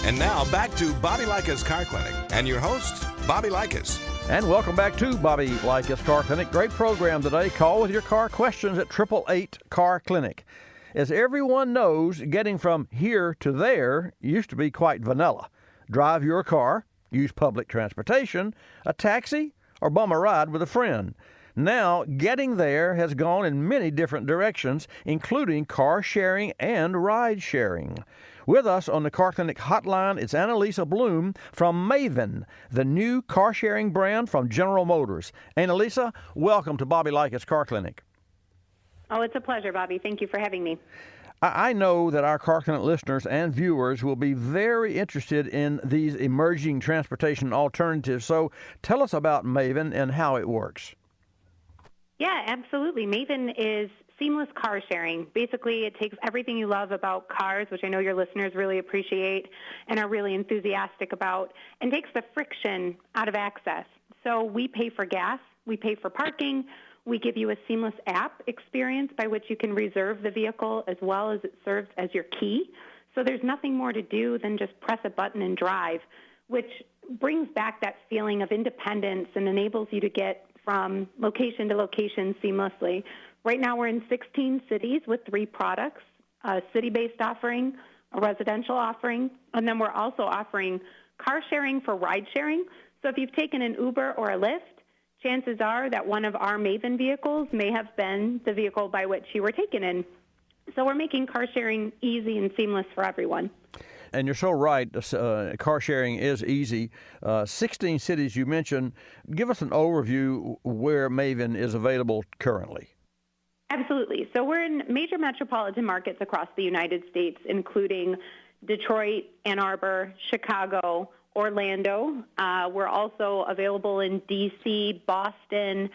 And now back to Bobby Likis Car Clinic and your host, Bobby Likis. And welcome back to Bobby Likis Car Clinic. Great program today. Call with your car questions at 888 Car Clinic. As everyone knows, getting from here to there used to be quite vanilla. Drive your car, use public transportation, a taxi, or bum a ride with a friend. Now, getting there has gone in many different directions, including car sharing and ride sharing. With us on the Car Clinic hotline is Annalisa Bluhm from Maven, the new car-sharing brand from General Motors. Annalisa, welcome to Bobby Likis Car Clinic. Oh, it's a pleasure, Bobby. Thank you for having me. I know that our Car Clinic listeners and viewers will be very interested in these emerging transportation alternatives. So tell us about Maven and how it works. Yeah, absolutely. Maven is seamless car sharing. Basically, it takes everything you love about cars, which I know your listeners really appreciate and are really enthusiastic about, and takes the friction out of access. So we pay for gas, we pay for parking, we give you a seamless app experience by which you can reserve the vehicle as well as it serves as your key. So there's nothing more to do than just press a button and drive, which brings back that feeling of independence and enables you to get from location to location seamlessly. Right now we're in 16 cities with 3 products, a city-based offering, a residential offering, and then we're also offering car sharing for ride sharing. So if you've taken an Uber or a Lyft, chances are that one of our Maven vehicles may have been the vehicle by which you were taken in. So we're making car sharing easy and seamless for everyone. And you're so right, car sharing is easy. 16 cities you mentioned. Give us an overview where Maven is available currently. Absolutely. So we're in major metropolitan markets across the United States, including Detroit, Ann Arbor, Chicago, Orlando. We're also available in D.C., Boston,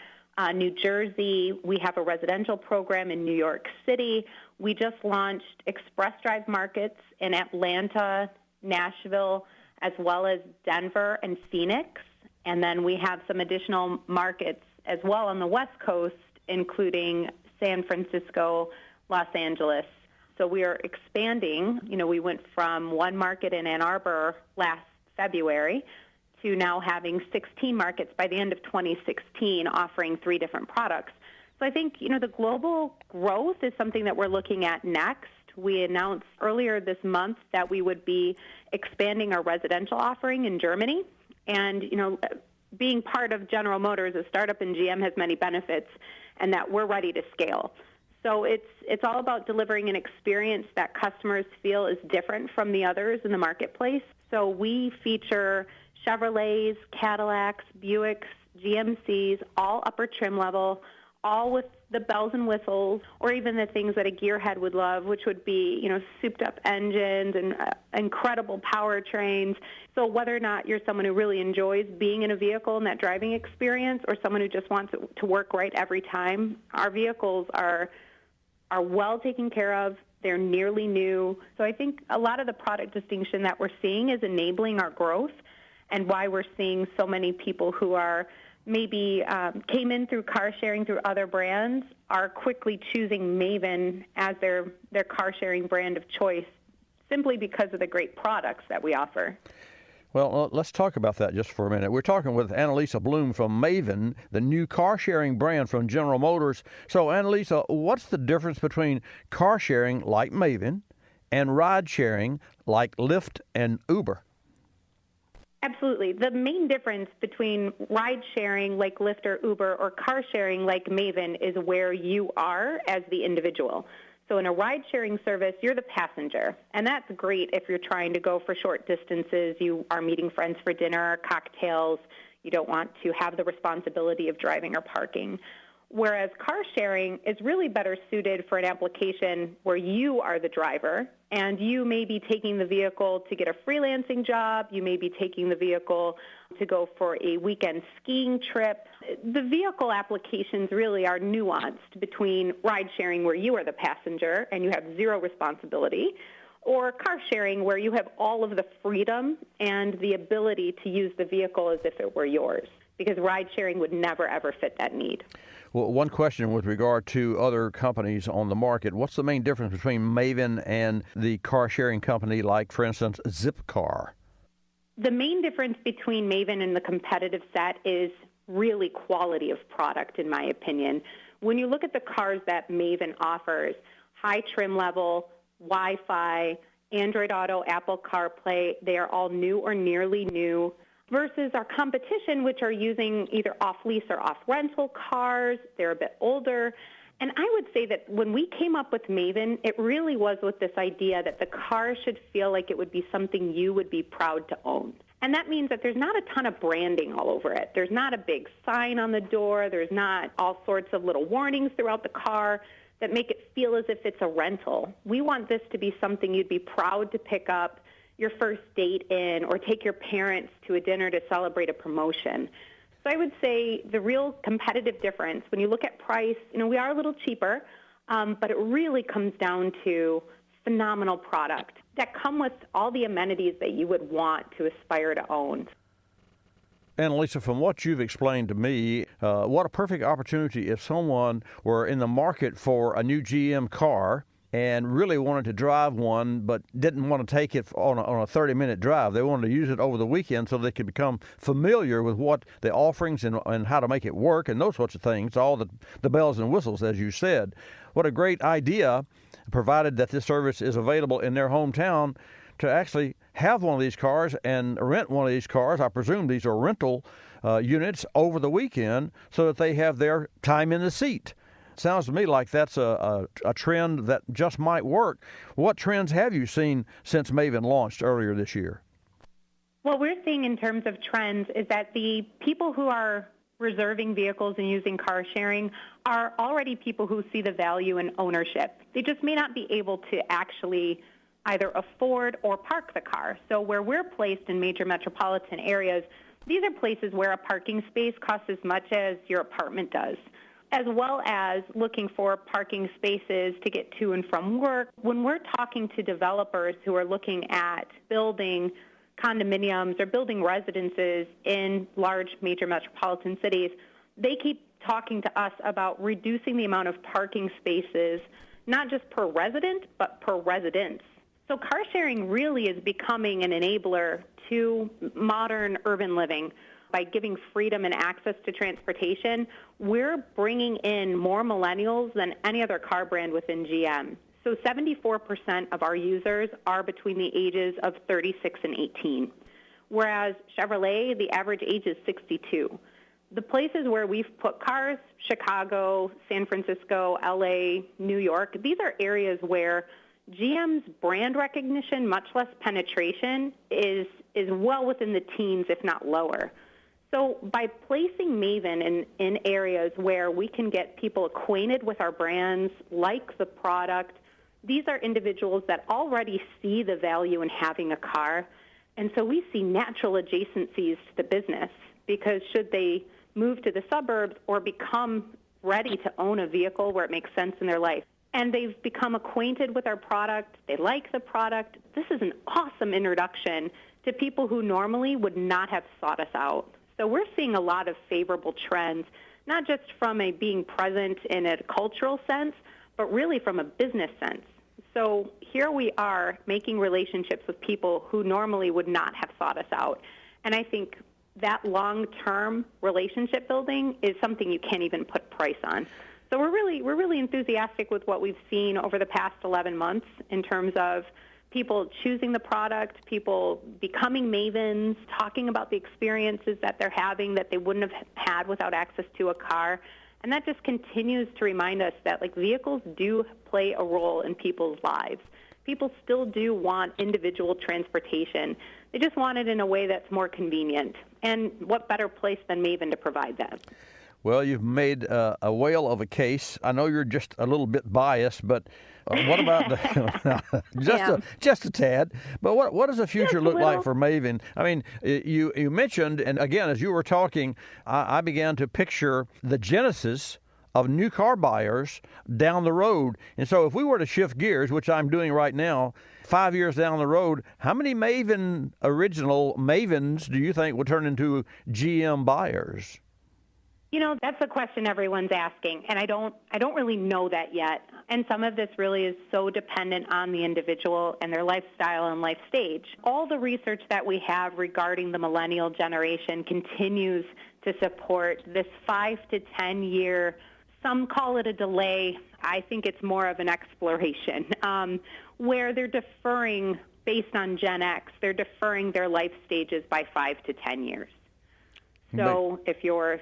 New Jersey. We have a residential program in New York City. We just launched express drive markets in Atlanta, Nashville, as well as Denver and Phoenix. And then we have some additional markets as well on the West Coast, including San Francisco, Los Angeles. So we are expanding. You know, we went from one market in Ann Arbor last February to now having 16 markets by the end of 2016, offering 3 different products. So I think, you know, the global growth is something that we're looking at next. We announced earlier this month that we would be expanding our residential offering in Germany. And, you know, being part of General Motors, a startup in GM, has many benefits, and that we're ready to scale. So it's all about delivering an experience that customers feel is different from the others in the marketplace. So we feature Chevrolets, Cadillacs, Buicks, GMCs, all upper trim level, all with the bells and whistles, or even the things that a gearhead would love, which would be, you know, souped-up engines and incredible powertrains. So whether or not you're someone who really enjoys being in a vehicle and that driving experience, or someone who just wants it to work right every time, our vehicles are well taken care of. They're nearly new. So I think a lot of the product distinction that we're seeing is enabling our growth, and why we're seeing so many people who are maybe came in through car sharing through other brands are quickly choosing Maven as their car sharing brand of choice, simply because of the great products that we offer. Well, let's talk about that just for a minute. We're talking with Annalisa Bluhm from Maven, the new car sharing brand from General Motors. So, Annalisa, what's the difference between car sharing like Maven and ride sharing like Lyft and Uber? Absolutely. The main difference between ride sharing like Lyft or Uber or car sharing like Maven is where you are as the individual. So in a ride-sharing service, you're the passenger, and that's great if you're trying to go for short distances, you are meeting friends for dinner, cocktails, you don't want to have the responsibility of driving or parking. Whereas car sharing is really better suited for an application where you are the driver, and you may be taking the vehicle to get a freelancing job, you may be taking the vehicle to go for a weekend skiing trip. The vehicle applications really are nuanced between ride sharing where you are the passenger and you have zero responsibility, or car sharing where you have all of the freedom and the ability to use the vehicle as if it were yours. because ride sharing would never, ever fit that need. Well, one question with regard to other companies on the market. What's the main difference between Maven and the car-sharing company like, for instance, Zipcar? The main difference between Maven and the competitive set is really quality of product, in my opinion. When you look at the cars that Maven offers, high trim level, Wi-Fi, Android Auto, Apple CarPlay, they are all new or nearly new, versus our competition, which are using either off-lease or off-rental cars. They're a bit older. And I would say that when we came up with Maven, it really was with this idea that the car should feel like it would be something you would be proud to own. And that means that there's not a ton of branding all over it. There's not a big sign on the door. There's not all sorts of little warnings throughout the car that make it feel as if it's a rental. We want this to be something you'd be proud to pick up your first date in, or take your parents to a dinner to celebrate a promotion. So I would say the real competitive difference, when you look at price, we are a little cheaper, but it really comes down to phenomenal product that come with all the amenities that you would want to aspire to own. Annalisa, from what you've explained to me, what a perfect opportunity if someone were in the market for a new GM car and really wanted to drive one but didn't want to take it on a 30-minute drive. They wanted to use it over the weekend so they could become familiar with what the offerings and how to make it work and those sorts of things, all the bells and whistles, as you said. What a great idea, provided that this service is available in their hometown, to actually have one of these cars and rent one of these cars. I presume these are rental units over the weekend so that they have their time in the seat. Sounds to me like that's a trend that just might work. What trends have you seen since Maven launched earlier this year? What we're seeing in terms of trends is that the people who are reserving vehicles and using car sharing are already people who see the value in ownership. They just may not be able to actually either afford or park the car. So where we're placed in major metropolitan areas, these are places where a parking space costs as much as your apartment does, as well as looking for parking spaces to get to and from work. When we're talking to developers who are looking at building condominiums or building residences in large major metropolitan cities, they keep talking to us about reducing the amount of parking spaces, not just per resident, but per residence. So car sharing really is becoming an enabler to modern urban living. By giving freedom and access to transportation, we're bringing in more millennials than any other car brand within GM. So 74% of our users are between the ages of 36 and 18, whereas Chevrolet, the average age is 62. The places where we've put cars, Chicago, San Francisco, LA, New York, these are areas where GM's brand recognition, much less penetration, is well within the teens, if not lower. So by placing Maven in areas where we can get people acquainted with our brands, like the product, these are individuals that already see the value in having a car. And so we see natural adjacencies to the business, because should they move to the suburbs or become ready to own a vehicle where it makes sense in their life, and they've become acquainted with our product, they like the product, this is an awesome introduction to people who normally would not have sought us out. So we're seeing a lot of favorable trends, not just from a being present in a cultural sense, but really from a business sense. So here we are making relationships with people who normally would not have sought us out. And I think that long-term relationship building is something you can't even put price on. So we're really enthusiastic with what we've seen over the past 11 months in terms of people choosing the product, people becoming Mavens, talking about the experiences that they're having that they wouldn't have had without access to a car. And that just continues to remind us that vehicles do play a role in people's lives. People still do want individual transportation. They just want it in a way that's more convenient. And what better place than Maven to provide that? Well, you've made a whale of a case. I know you're just a little bit biased, but what about just a tad? But what does the future look like for Maven? I mean, you mentioned, and again, as you were talking, I began to picture the genesis of new car buyers down the road. And so if we were to shift gears, which I'm doing right now, 5 years down the road, how many original Mavens do you think will turn into GM buyers? You know, that's a question everyone's asking, and I don't really know that yet. And some of this really is so dependent on the individual and their lifestyle and life stage. All the research that we have regarding the millennial generation continues to support this 5 to 10 year, some call it a delay. I think it's more of an exploration, where they're deferring based on Gen X. They're deferring their life stages by 5 to 10 years. So if you're,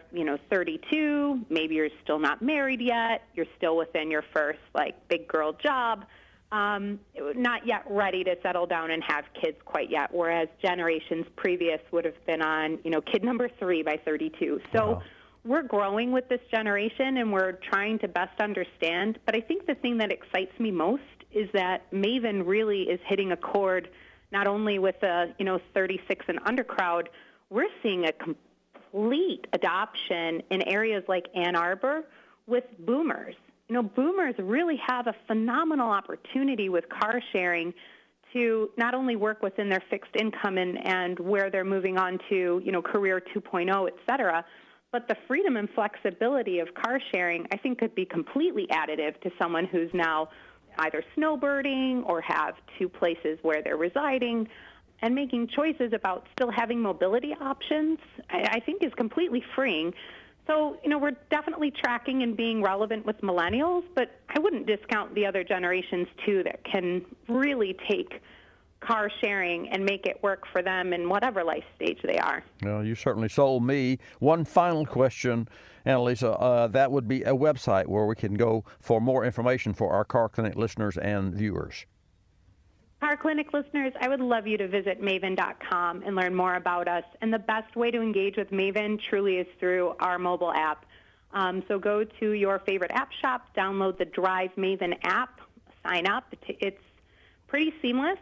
32, maybe you're still not married yet, you're still within your first, big girl job, not yet ready to settle down and have kids quite yet, whereas generations previous would have been on, kid number 3 by 32. So we're growing with this generation, and we're trying to best understand. But I think the thing that excites me most is that Maven really is hitting a chord not only with the, 36 and under crowd. We're seeing a complete adoption in areas like Ann Arbor with boomers. Boomers really have a phenomenal opportunity with car sharing to not only work within their fixed income and where they're moving on to, career 2.0, et cetera, but the freedom and flexibility of car sharing, I think, could be completely additive to someone who's now either snowbirding or have 2 places where they're residing, and making choices about still having mobility options, I think is completely freeing. So, we're definitely tracking and being relevant with millennials, but I wouldn't discount the other generations, too, that can really take car sharing and make it work for them in whatever life stage they are. Well, you certainly sold me. One final question, Annalisa, that would be a website where we can go for more information for our Car Clinic listeners and viewers. Car Clinic listeners, I would love you to visit Maven.com and learn more about us. And the best way to engage with Maven truly is through our mobile app. So go to your favorite app shop, download the Drive Maven app, sign up. It's pretty seamless.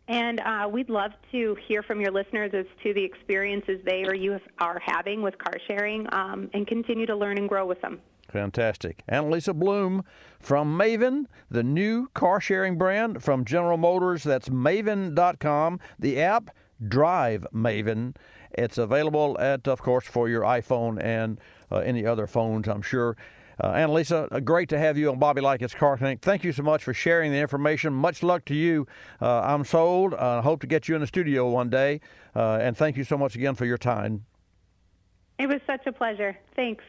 And we'd love to hear from your listeners as to the experiences they or you are having with car sharing, and continue to learn and grow with them. Fantastic. Annalisa Bluhm from Maven, the new car-sharing brand from General Motors. That's Maven.com. The app, Drive Maven. It's available of course, for your iPhone and any other phones, I'm sure. Annalisa, great to have you on Bobby Likis Car Clinic. Thank you so much for sharing the information. Much luck to you. I'm sold. I hope to get you in the studio one day. And thank you so much again for your time. It was such a pleasure. Thanks.